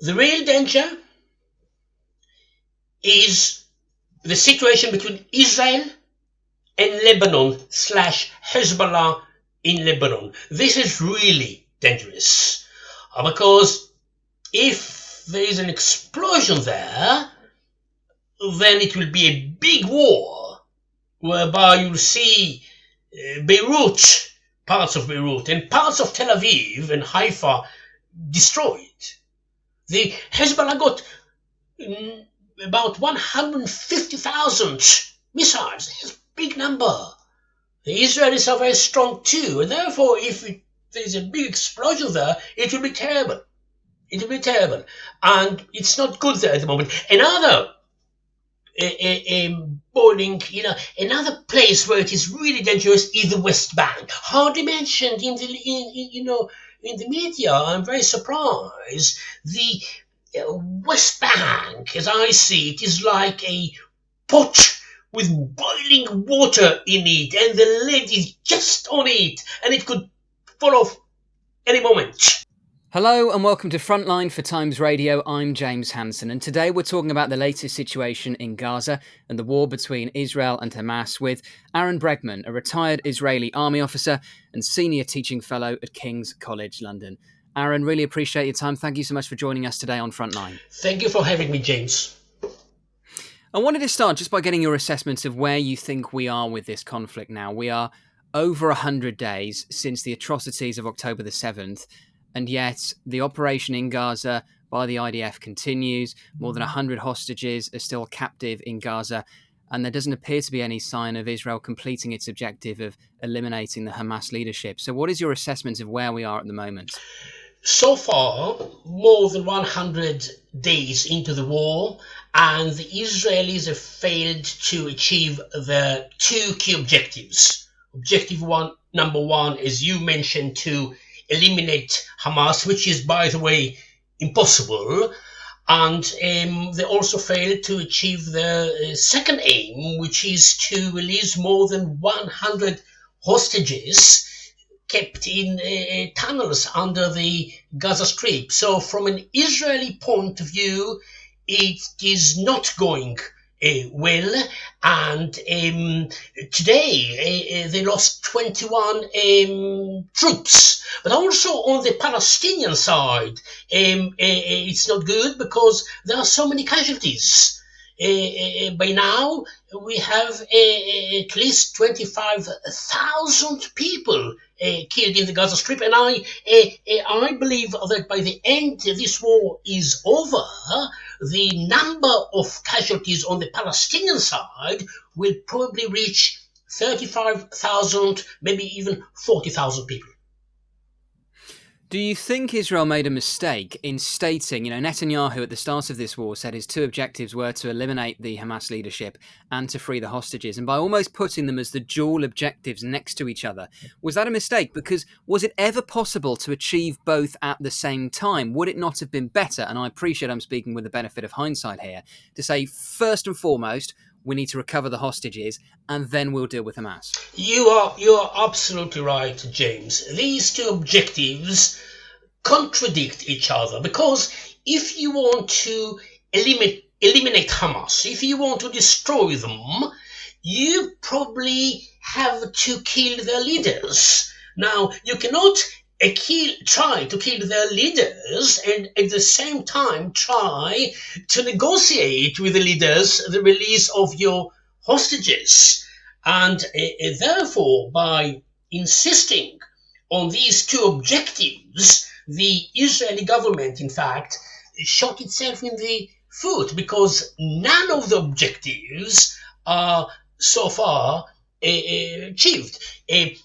The real danger is the situation between Israel and Lebanon / Hezbollah in Lebanon. This is really dangerous because if there is an explosion there, then it will be a big war whereby you'll see Beirut, parts of Beirut and parts of Tel Aviv and Haifa destroyed. The Hezbollah got about 150,000 missiles. That's a big number. The Israelis are very strong too, and therefore if there's a big explosion there, it will be terrible. It will be terrible. And it's not good there at the moment. Another another place where it is really dangerous is the West Bank. Hardly mentioned in the media. I'm very surprised. The West Bank, as I see it, is like a pot with boiling water in it, and the lid is just on it, and it could fall off any moment. Hello and welcome to Frontline for Times Radio. I'm James Hansen, and today we're talking about the latest situation in Gaza and the war between Israel and Hamas with Ahron Bregman, a retired Israeli army officer and senior teaching fellow at King's College London. Ahron, really appreciate your time. Thank you so much for joining us today on Frontline. Thank you for having me, James. I wanted to start just by getting your assessment of where you think we are with this conflict now. We are over 100 days since the atrocities of October the 7th. And yet, the operation in Gaza by the IDF continues. More than 100 hostages are still captive in Gaza. And there doesn't appear to be any sign of Israel completing its objective of eliminating the Hamas leadership. So what is your assessment of where we are at the moment? So far, more than 100 days into the war, and the Israelis have failed to achieve their two key objectives. Number one, as you mentioned, to eliminate Hamas, which is, by the way, impossible. And they also failed to achieve the second aim, which is to release more than 100 hostages kept in tunnels under the Gaza Strip. So from an Israeli point of view, it is not going well, and today they lost 21 troops. But also on the Palestinian side, it's not good because there are so many casualties. By now, we have at least 25,000 people killed in the Gaza Strip, and I believe that by the end this war is over, the number of casualties on the Palestinian side will probably reach 35,000, maybe even 40,000 people. Do you think Israel made a mistake in stating, Netanyahu at the start of this war said his two objectives were to eliminate the Hamas leadership and to free the hostages, and by almost putting them as the dual objectives next to each other, was that a mistake? Because was it ever possible to achieve both at the same time? Would it not have been better, and I appreciate I'm speaking with the benefit of hindsight here, to say first and foremost, we need to recover the hostages, and then we'll deal with Hamas? You are absolutely right, James. These two objectives contradict each other, because if you want to eliminate Hamas, if you want to destroy them, you probably have to kill their leaders. Now, you cannot try to kill their leaders and at the same time try to negotiate with the leaders the release of your hostages. And therefore, by insisting on these two objectives, the Israeli government, in fact, shot itself in the foot, because none of the objectives are so far achieved. The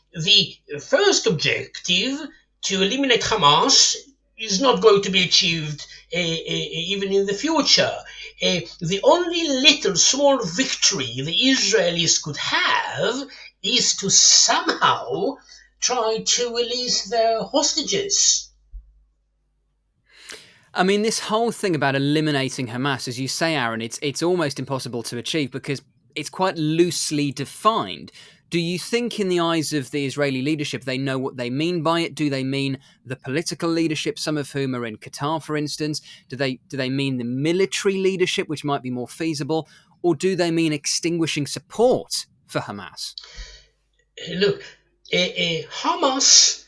first objective, to eliminate Hamas, is not going to be achieved even in the future. The only little small victory the Israelis could have is to somehow try to release their hostages. I mean, this whole thing about eliminating Hamas, as you say, Ahron, it's almost impossible to achieve because it's quite loosely defined. Do you think in the eyes of the Israeli leadership, they know what they mean by it? Do they mean the political leadership, some of whom are in Qatar, for instance? Do they mean the military leadership, which might be more feasible? Or do they mean extinguishing support for Hamas? Look, Hamas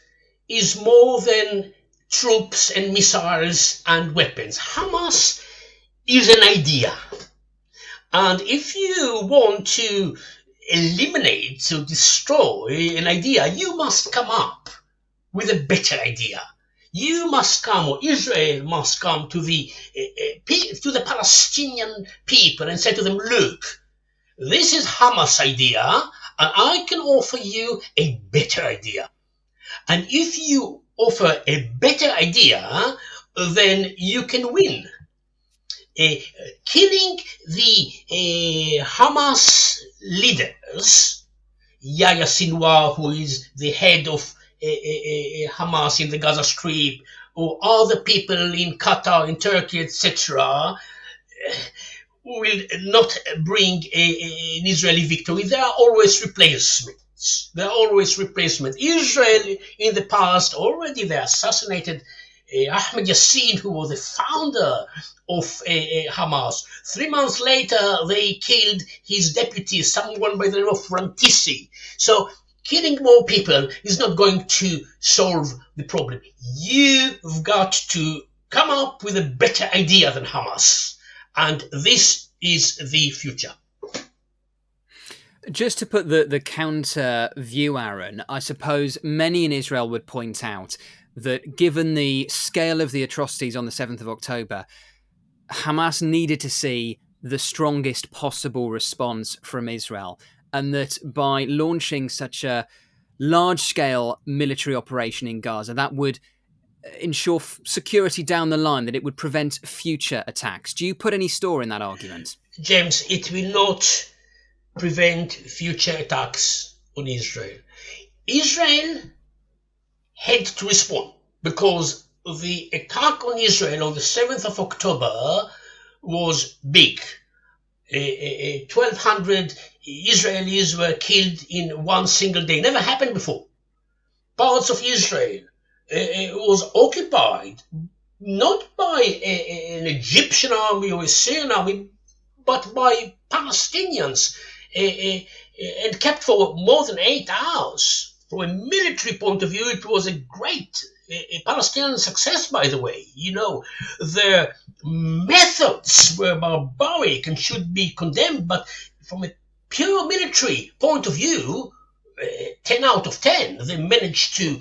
is more than troops and missiles and weapons. Hamas is an idea. And if you want to eliminate, to destroy an idea, you must come up with a better idea. You must come, or Israel must come to the Palestinian people and say to them, look, this is Hamas' idea, and I can offer you a better idea. And if you offer a better idea, then you can win. Killing the Hamas leaders, Yahya Sinwar, who is the head of Hamas in the Gaza Strip, or other people in Qatar, in Turkey, etc., will not bring an Israeli victory. There are always replacements. Israel in the past already they assassinated Ahmed Yassin, who was the founder of Hamas. 3 months later, they killed his deputy, someone by the name of Rantisi. So killing more people is not going to solve the problem. You've got to come up with a better idea than Hamas. And this is the future. Just to put the counter view, Ahron, I suppose many in Israel would point out that given the scale of the atrocities on the 7th of October, Hamas needed to see the strongest possible response from Israel, and that by launching such a large-scale military operation in Gaza, that would ensure security down the line, that it would prevent future attacks. Do you put any store in that argument? James, it will not prevent future attacks on Israel. Israel had to respond because the attack on Israel on the 7th of October was big. 1,200 Israelis were killed in one single day. Never happened before. Parts of Israel was occupied not by an Egyptian army or a Syrian army, but by Palestinians, and kept for more than 8 hours. From a military point of view, it was a great Palestinian success, by the way. You know, their methods were barbaric and should be condemned, but from a pure military point of view, 10 out of 10, they managed to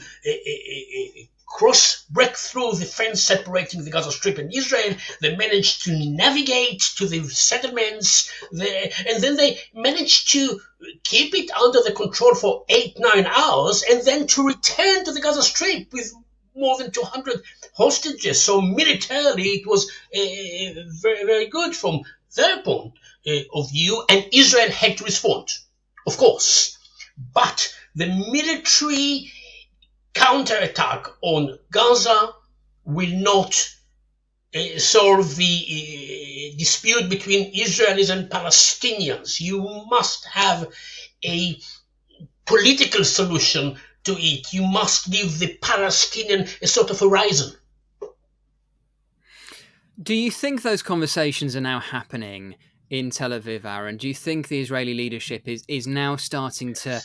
break through the fence separating the Gaza Strip and Israel. They managed to navigate to the settlements, and then they managed to keep it under the control for 8-9 hours, and then to return to the Gaza Strip with more than 200 hostages. So militarily, it was very, very good from their point of view, and Israel had to respond, of course. But the military counterattack on Gaza will not solve the dispute between Israelis and Palestinians. You must have a political solution to it. You must give the Palestinian a sort of horizon. Do you think those conversations are now happening in Tel Aviv, Ahron? Do you think the Israeli leadership is now starting to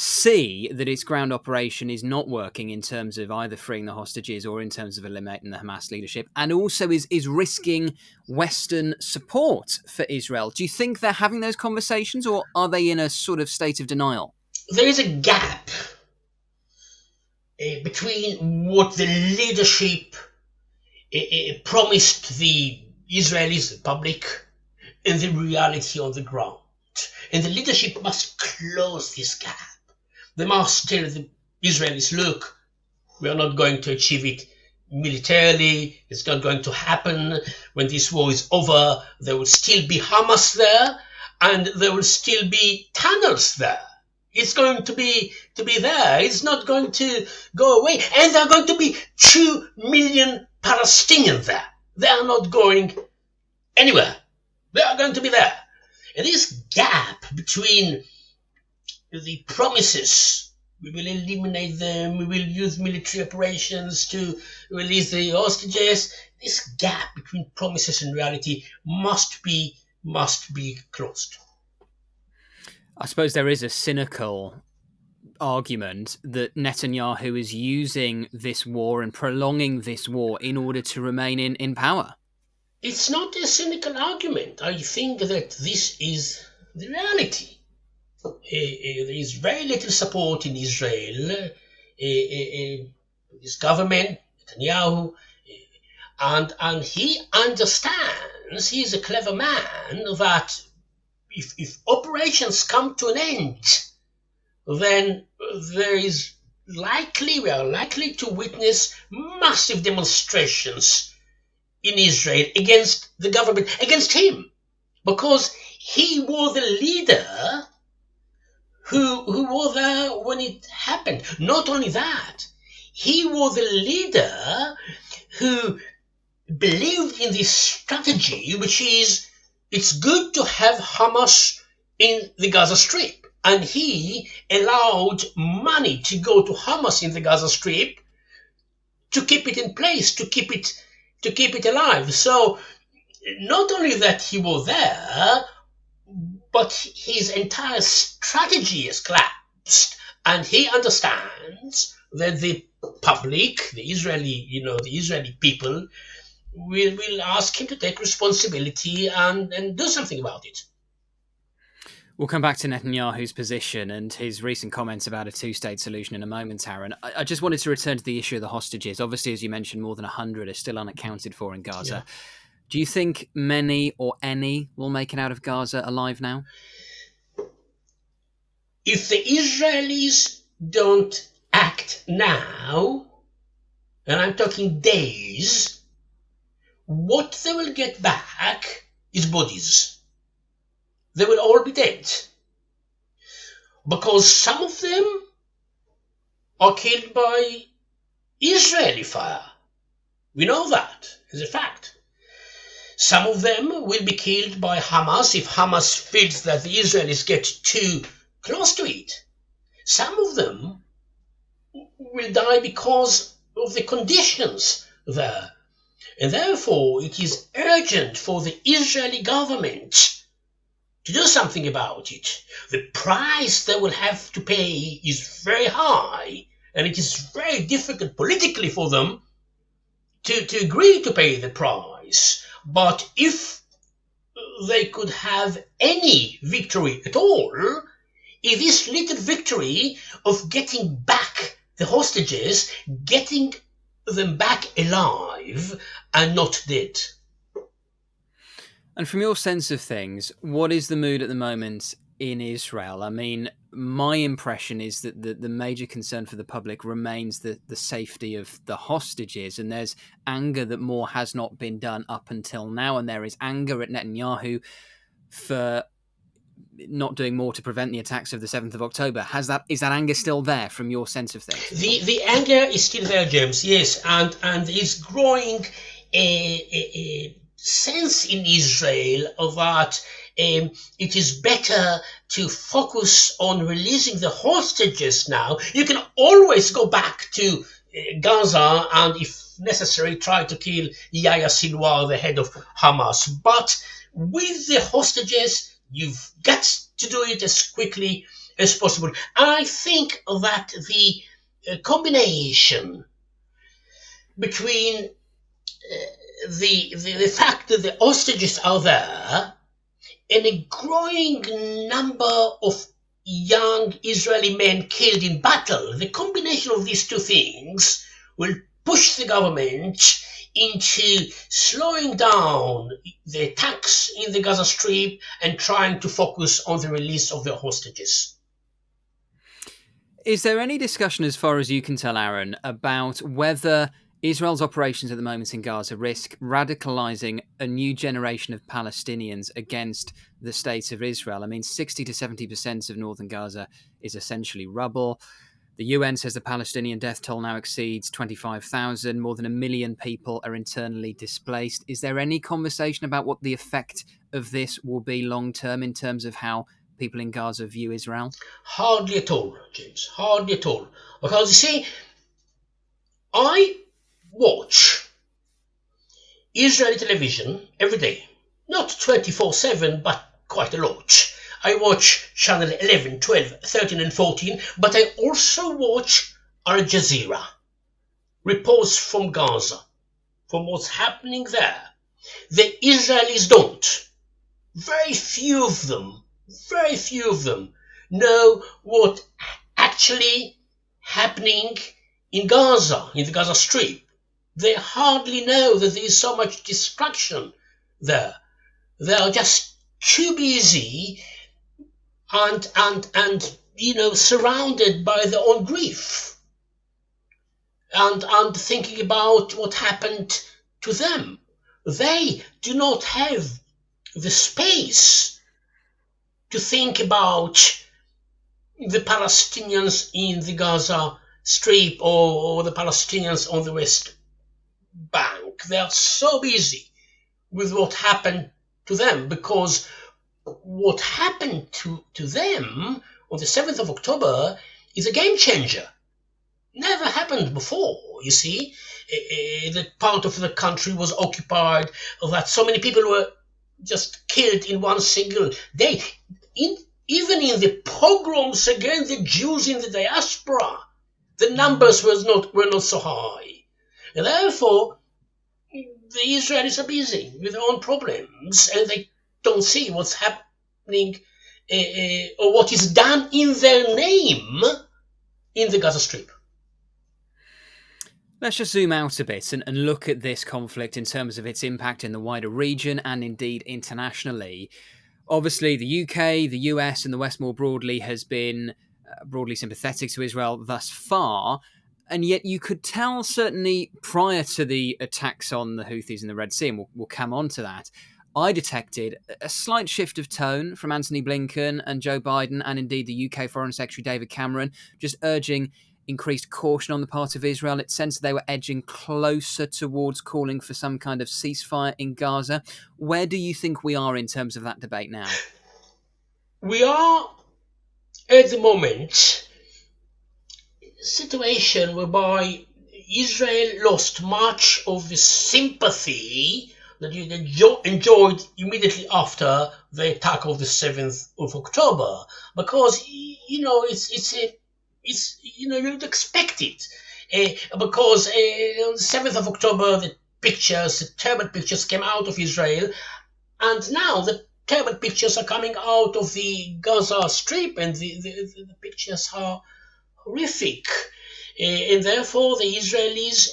see that its ground operation is not working in terms of either freeing the hostages or in terms of eliminating the Hamas leadership, and also is risking Western support for Israel? Do you think they're having those conversations, or are they in a sort of state of denial? There is a gap between what the leadership promised the Israelis, the public, and the reality on the ground. And the leadership must close this gap. They must tell the Israelis, look, we are not going to achieve it militarily. It's not going to happen. When this war is over, there will still be Hamas there, and there will still be tunnels there. It's going to be there. It's not going to go away. And there are going to be 2 million Palestinians there. They are not going anywhere. They are going to be there. And this gap between the promises. We will eliminate them. We will use military operations to release the hostages. This gap between promises and reality must be closed. I suppose there is a cynical argument that Netanyahu is using this war and prolonging this war in order to remain in power. It's not a cynical argument. I think that this is the reality. There is very little support in Israel. This government, Netanyahu, and he understands, he's a clever man, that if operations come to an end, then we are likely to witness massive demonstrations in Israel against the government, against him, because he was the leader who was there when it happened. Not only that, he was the leader who believed in this strategy, which is it's good to have Hamas in the Gaza Strip. And he allowed money to go to Hamas in the Gaza Strip to keep it in place, to keep it alive. So not only that he was there, but his entire strategy has collapsed, and he understands that the public, the Israeli people, will ask him to take responsibility and do something about it. We'll come back to Netanyahu's position and his recent comments about a two-state solution in a moment, Ahron. I just wanted to return to the issue of the hostages. Obviously, as you mentioned, more than 100 are still unaccounted for in Gaza. Yeah. Do you think many or any will make it out of Gaza alive now? If the Israelis don't act now, and I'm talking days, what they will get back is bodies. They will all be dead. Because some of them are killed by Israeli fire. We know that as a fact. Some of them will be killed by Hamas if Hamas feels that the Israelis get too close to it. Some of them will die because of the conditions there. And therefore, it is urgent for the Israeli government to do something about it. The price they will have to pay is very high, and it is very difficult politically for them to agree to pay the price. But if they could have any victory at all, if this little victory of getting back the hostages, getting them back alive and not dead. And from your sense of things, what is the mood at the moment in Israel? I mean, my impression is that the major concern for the public remains the safety of the hostages, and there's anger that more has not been done up until now, and there is anger at Netanyahu for not doing more to prevent the attacks of the 7th of October. Is that anger still there from your sense of things? The anger is still there, James, yes, and it's growing a sense in Israel that it is better to focus on releasing the hostages now. You can always go back to Gaza and, if necessary, try to kill Yahya Sinwar, the head of Hamas. But with the hostages, you've got to do it as quickly as possible. I think that the combination between the fact that the hostages are there and a growing number of young Israeli men killed in battle, the combination of these two things will push the government into slowing down the attacks in the Gaza Strip and trying to focus on the release of the hostages. Is there any discussion, as far as you can tell, Ahron, about whether Israel's operations at the moment in Gaza risk radicalising a new generation of Palestinians against the state of Israel? I mean, 60 to 70% of northern Gaza is essentially rubble. The UN says the Palestinian death toll now exceeds 25,000. More than 1 million people are internally displaced. Is there any conversation about what the effect of this will be long term in terms of how people in Gaza view Israel? Hardly at all, James. Hardly at all. Because you see, I watch Israeli television every day. Not 24/7, but quite a lot. I watch channel 11, 12, 13 and 14, but I also watch Al Jazeera. Reports from Gaza, from what's happening there. The Israelis don't. Very few of them know what actually happening in Gaza, in the Gaza Strip. They hardly know that there is so much destruction there. They are just too busy and surrounded by their own grief and thinking about what happened to them. They do not have the space to think about the Palestinians in the Gaza Strip or the Palestinians on the West Bank. They are so busy with what happened to them, because what happened to them on the 7th of October is a game changer. Never happened before, you see. That part of the country was occupied, that so many people were just killed in one single day. Even in the pogroms against the Jews in the diaspora, the numbers were not so high. And therefore, the Israelis are busy with their own problems, and they don't see what's happening or what is done in their name in the Gaza Strip. Let's just zoom out a bit and look at this conflict in terms of its impact in the wider region and indeed internationally. Obviously, the UK, the US and the West more broadly has been broadly sympathetic to Israel thus far. And yet you could tell, certainly prior to the attacks on the Houthis in the Red Sea, and we'll come on to that, I detected a slight shift of tone from Antony Blinken and Joe Biden and indeed the UK Foreign Secretary David Cameron, just urging increased caution on the part of Israel. It sensed they were edging closer towards calling for some kind of ceasefire in Gaza. Where do you think we are in terms of that debate now? We are, at the moment, situation whereby Israel lost much of the sympathy that you enjoyed immediately after the attack of the 7th of October, because you'd expect it, because on the 7th of October the terrible pictures came out of Israel, and now the terrible pictures are coming out of the Gaza Strip, and the pictures are horrific, and therefore the Israelis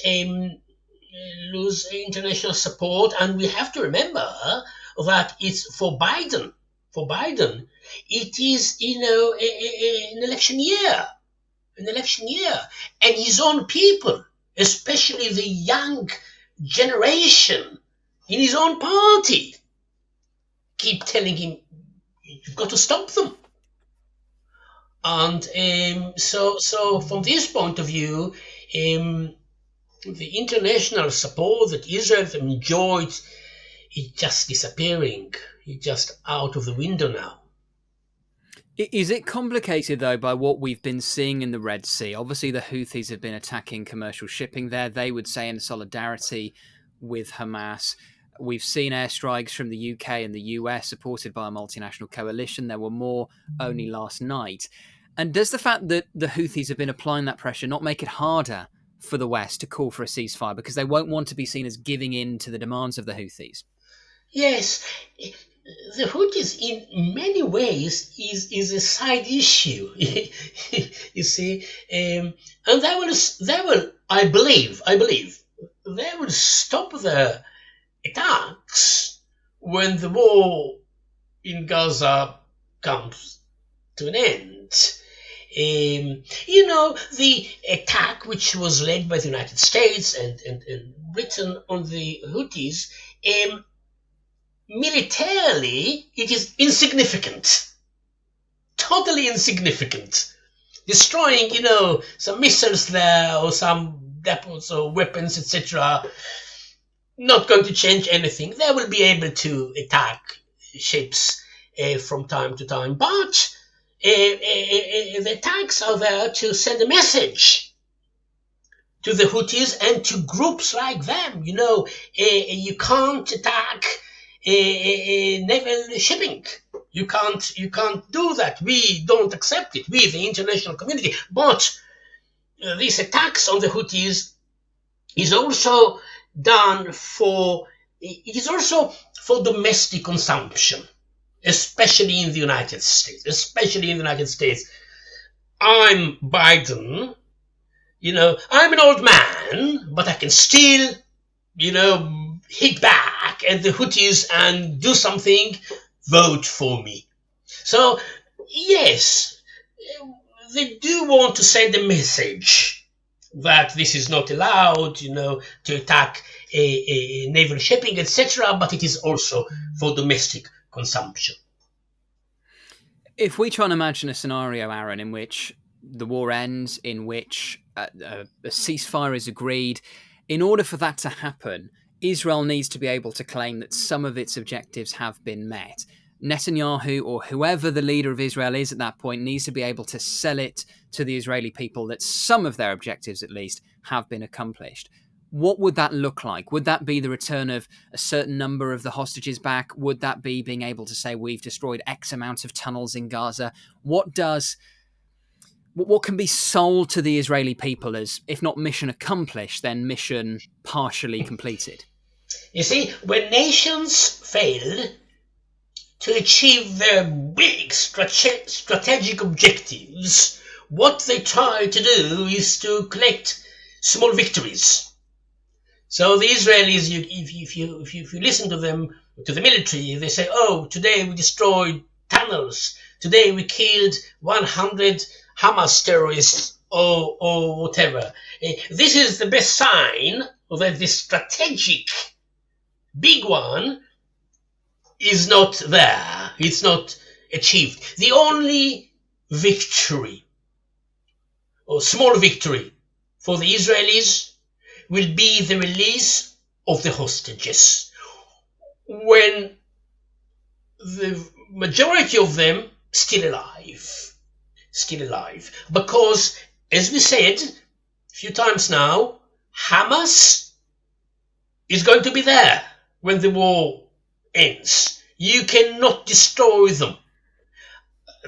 lose international support. And we have to remember that it's for Biden, it is an election year, and his own people, especially the young generation in his own party, keep telling him, you've got to stop them. And so from this point of view, the international support that Israel enjoyed is just disappearing. It's just out of the window now. Is it complicated, though, by what we've been seeing in the Red Sea? Obviously, the Houthis have been attacking commercial shipping there. They would say in solidarity with Hamas. We've seen airstrikes from the UK and the US supported by a multinational coalition. There were more only last night. And does the fact that the Houthis have been applying that pressure not make it harder for the West to call for a ceasefire, because they won't want to be seen as giving in to the demands of the Houthis? Yes, the Houthis in many ways is a side issue, you see, and they will, I believe, they will stop their attacks when the war in Gaza comes to an end. The attack which was led by the United States and Britain on the Houthis, militarily, it is insignificant. Totally insignificant. Destroying, some missiles there or some depots or weapons, etc., not going to change anything. They will be able to attack ships from time to time. But the attacks are there to send a message to the Houthis and to groups like them. You can't attack naval shipping. You can't do that. We don't accept it. We, the international community. But these attacks on the Houthis is also done for domestic consumption, especially in the United States. I'm Biden. I'm an old man, but I can still, hit back at the Houthis and do something. Vote for me. So, yes, they do want to send a message that this is not allowed, to attack a naval shipping, etc., but it is also for domestic consumption. If we try and imagine a scenario, Ahron, in which the war ends, in which a ceasefire is agreed, in order for that to happen, Israel needs to be able to claim that some of its objectives have been met. Netanyahu, or whoever the leader of Israel is at that point, needs to be able to sell it to the Israeli people that some of their objectives, at least, have been accomplished. What would that look like? Would that be the return of a certain number of the hostages back? Would that be being able to say we've destroyed X amount of tunnels in Gaza? What can be sold to the Israeli people as, if not mission accomplished, then mission partially completed? You see, when nations fail to achieve their big strategic objectives, what they try to do is to collect small victories. So the Israelis, if you listen to them, to the military, they say, oh, today we destroyed tunnels, today we killed 100 Hamas terrorists, or whatever. This is the best sign that this strategic big one is not there. It's not achieved. The only victory, or small victory, for the Israelis will be the release of the hostages, when the majority of them still alive. Because, as we said a few times now, Hamas is going to be there when the war ends. You cannot destroy them.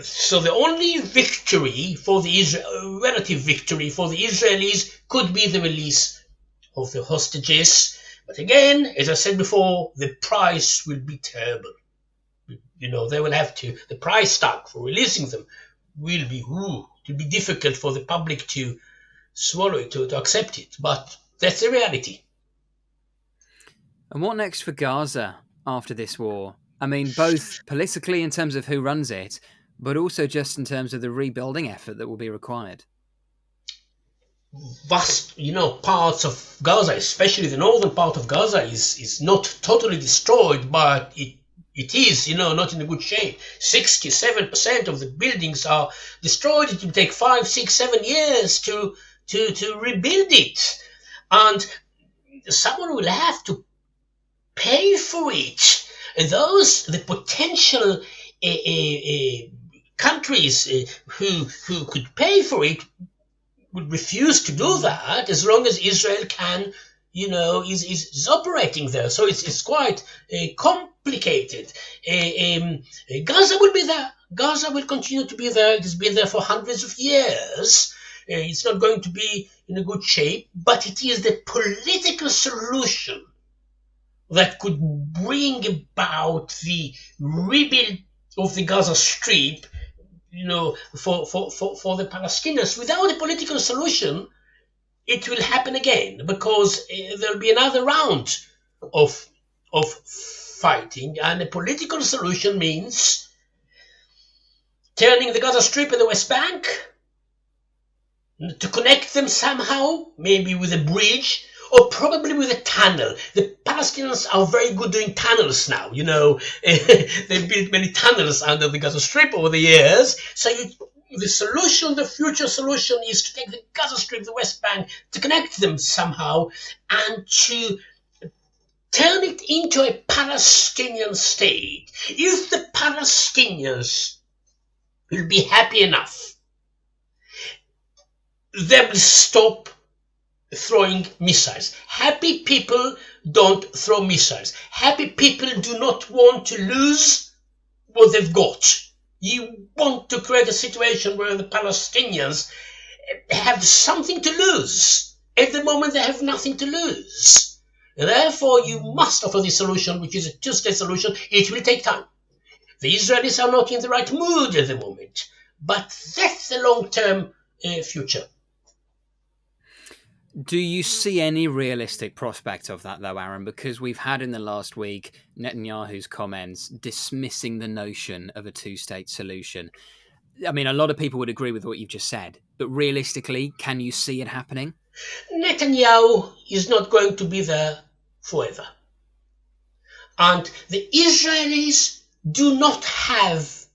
So the only victory for the relative victory for the Israelis could be the release of the hostages. But again, as I said before, the price will be terrible. They will have to, the price tag for releasing them will be, it will be difficult for the public to swallow it, to accept it. But that's the reality. And what next for Gaza after this war? I mean, both politically in terms of who runs it, but also just in terms of the rebuilding effort that will be required. Vast, parts of Gaza, especially the northern part of Gaza, is not totally destroyed, but it is, not in a good shape. 67% of the buildings are destroyed. It will take 5, 6, 7 years to rebuild it, and someone will have to pay for it. And the potential countries who could pay for it would refuse to do that as long as Israel can, is operating there. So it's quite complicated. Gaza will be there. Gaza will continue to be there. It has been there for hundreds of years. It's not going to be in a good shape, but it is the political solution that could bring about the rebuild of the Gaza Strip, for the Palestinians. Without a political solution, it will happen again, because there'll be another round of fighting, and a political solution means turning the Gaza Strip and the West Bank to connect them somehow, maybe with a bridge, or probably with a tunnel. The Palestinians are very good doing tunnels now, They've built many tunnels under the Gaza Strip over the years. So the future solution is to take the Gaza Strip, the West Bank, to connect them somehow, and to turn it into a Palestinian state, if the Palestinians will be happy enough, they will stop throwing missiles. Happy people don't throw missiles. Happy people do not want to lose what they've got. You want to create a situation where the Palestinians have something to lose. At the moment, they have nothing to lose. And therefore, you must offer this solution, which is a two-state solution. It will take time. The Israelis are not in the right mood at the moment, but that's the long-term future. Do you see any realistic prospect of that, though, Ahron? Because we've had in the last week Netanyahu's comments dismissing the notion of a two-state solution. I mean, a lot of people would agree with what you've just said, but realistically, can you see it happening? Netanyahu is not going to be there forever. And the Israelis do not have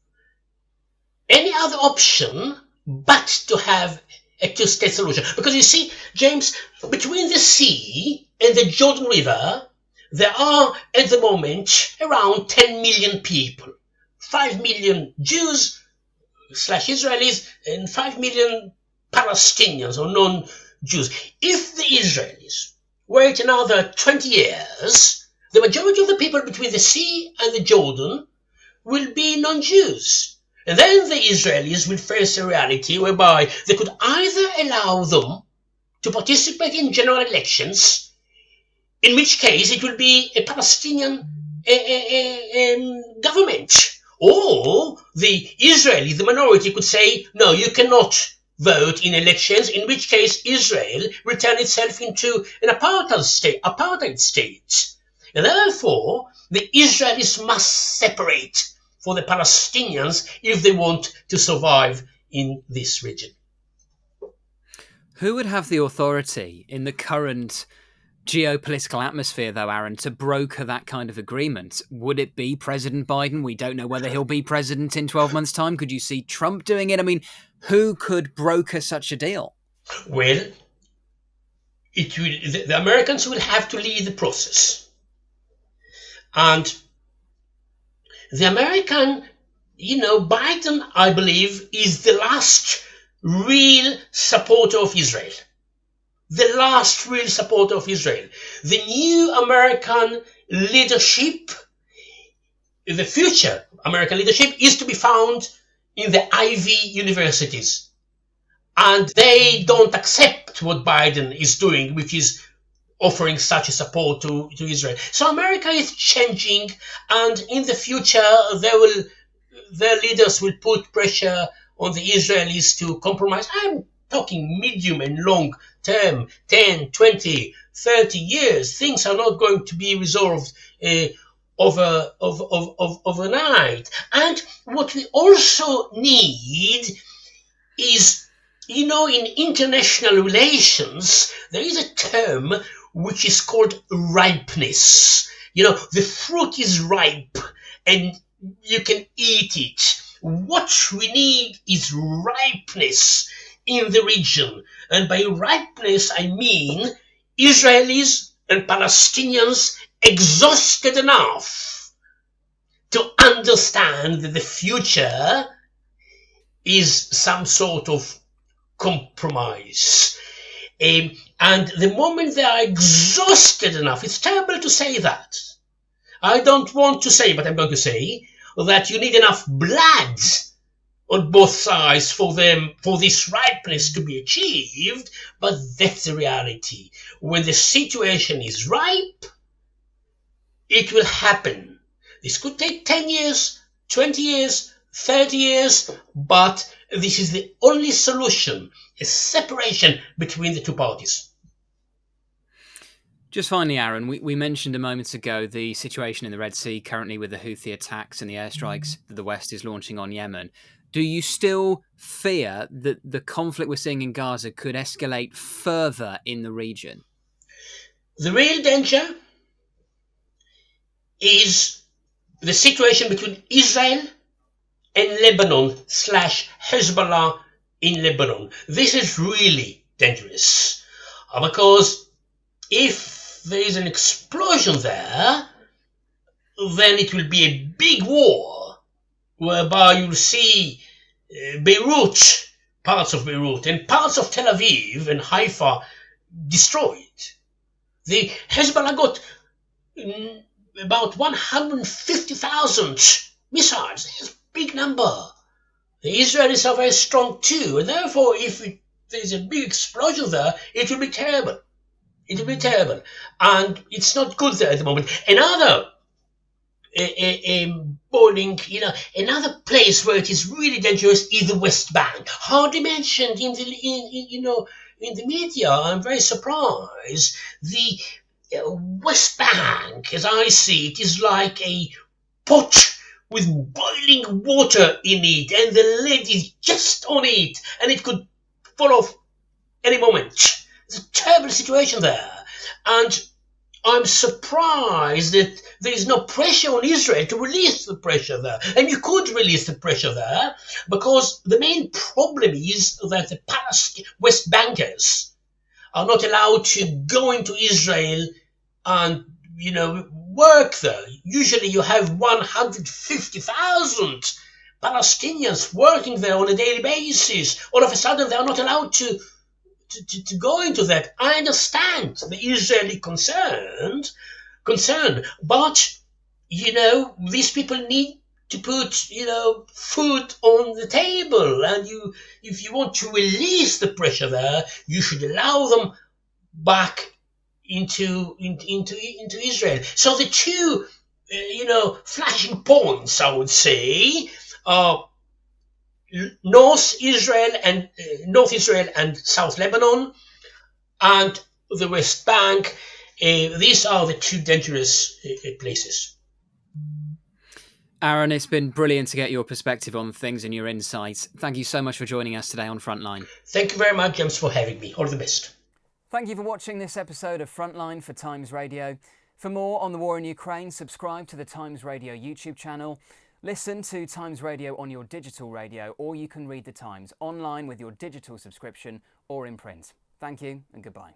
any other option but to have a two-state solution. Because you see, James, between the sea and the Jordan River, there are at the moment around 10 million people. 5 million Jews / Israelis and 5 million Palestinians or non-Jews. If the Israelis wait another 20 years, the majority of the people between the sea and the Jordan will be non-Jews. And then the Israelis will face a reality whereby they could either allow them to participate in general elections, in which case it will be a Palestinian government, or the Israeli, the minority, could say, no, you cannot vote in elections, in which case Israel will turn itself into an apartheid state. And therefore, the Israelis must separate for the Palestinians if they want to survive in this region. Who would have the authority in the current geopolitical atmosphere, though, Ahron, to broker that kind of agreement? Would it be President Biden? We don't know whether he'll be president in 12 months' time. Could you see Trump doing it? I mean, who could broker such a deal? Well, the Americans will have to lead the process. And the American, Biden, I believe, is the last real supporter of Israel. The last real supporter of Israel. The new American leadership, the future American leadership, is to be found in the Ivy universities. And they don't accept what Biden is doing, which is offering such a support to Israel. So America is changing, and in the future their leaders will put pressure on the Israelis to compromise. I'm talking medium and long term, 10, 20, 30 years. Things are not going to be resolved overnight. And what we also need is, in international relations, there is a term which is called ripeness. The fruit is ripe and you can eat it. What we need is ripeness in the region. And by ripeness, I mean Israelis and Palestinians exhausted enough to understand that the future is some sort of compromise. And the moment they are exhausted enough, it's terrible to say that. I don't want to say, but I'm going to say that you need enough blood on both sides for this ripeness to be achieved, but that's the reality. When the situation is ripe, it will happen. This could take 10 years, 20 years, 30 years, but this is the only solution, a separation between the two parties. Just finally, Ahron, we mentioned a moment ago the situation in the Red Sea currently with the Houthi attacks and the airstrikes that the West is launching on Yemen. Do you still fear that the conflict we're seeing in Gaza could escalate further in the region? The real danger is the situation between Israel and Lebanon / Hezbollah in Lebanon. This is really dangerous because if if there is an explosion there, then it will be a big war, whereby you'll see Beirut, parts of Beirut, and parts of Tel Aviv and Haifa destroyed. The Hezbollah got about 150,000 missiles. That's a big number. The Israelis are very strong too, and therefore if there's a big explosion there, it will be terrible. It will be terrible. And it's not good there at the moment. Another boiling, another place where it is really dangerous is the West Bank. Hardly mentioned in the media. I'm very surprised. The West Bank, as I see it, is like a pot with boiling water in it, and the lid is just on it, and it could fall off any moment. It's a terrible situation there, and I'm surprised that there is no pressure on Israel to release the pressure there. And you could release the pressure there, because the main problem is that the West Bankers are not allowed to go into Israel and, work there. Usually you have 150,000 Palestinians working there on a daily basis. All of a sudden they are not allowed to go into that. I understand the Israeli concern, but these people need to put food on the table, and if you want to release the pressure there, you should allow them back into Israel. So the two flashing points, I would say, are North Israel and South Lebanon, and the West Bank. These are the two dangerous places. Ahron, it's been brilliant to get your perspective on things and your insights. Thank you so much for joining us today on Frontline. Thank you very much, James, for having me. All the best. Thank you for watching this episode of Frontline for Times Radio. For more on the war in Ukraine, subscribe to the Times Radio YouTube channel. Listen to Times Radio on your digital radio, or you can read the Times online with your digital subscription or in print. Thank you and goodbye.